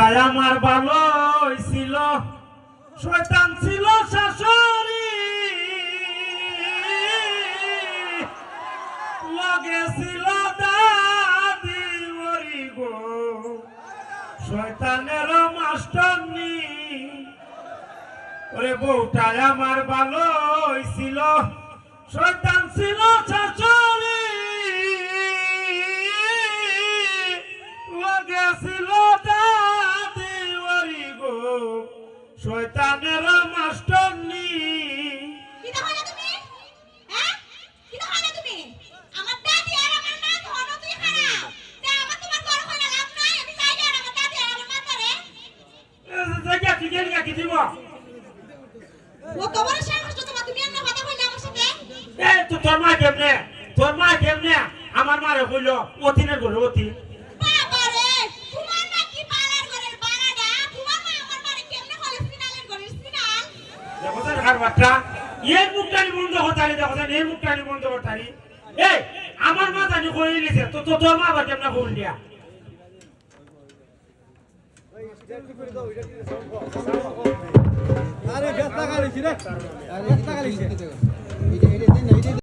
বউটাই আমার ভালো ছিল, শয়তান ছিল শাশুড়ি, লগে ছিল দাদি ওরি গো, শয়তানের মাস্টারনি। ওরে বউটাই আমার ভালো ছিল, শয়তান ছিল শাশুড়ি, লগে ছিল দাদি ওরি গো, শয়তানের মাস্টারনি। কিটা হলো তুমি? হ্যাঁ? কিটা হলো তুমি? আমার দাদি আর আমার মা ধনো তুই খারাপ। তে আমার তোমার বড় হইনা লাভ নাই। আমি চাইলে আর আমার দাদি আর আমার মা ধরে। জায়গা কি গেলিয়া কি দিব? ও তো বড় সাহস তো তোমার তুমি এমন কথা কইলে আমার সাথে? এই তো তোর মা কেমনে? তোর মা কেমনে? আমার মারে কইল অতিনের ঘরে অতি। বাবা রে, তোমার মা কি পালার ঘরের বাড়াডা? তোমার মা আমার মারে কেমনে হলে সিনালের ঘরের সিনাল? দেখো স্যার খারবারটা এই মুখটানি বন্ধ হতালি, দেখো স্যার এই মুখটানি বন্ধ হতালি। এই আমার মা জানি কই লিছে, তো তোর মা আবার কেমনে কইল দিয়া? আরে ব্যস্ত গালিছি রে, আরে ব্যস্ত গালিছি।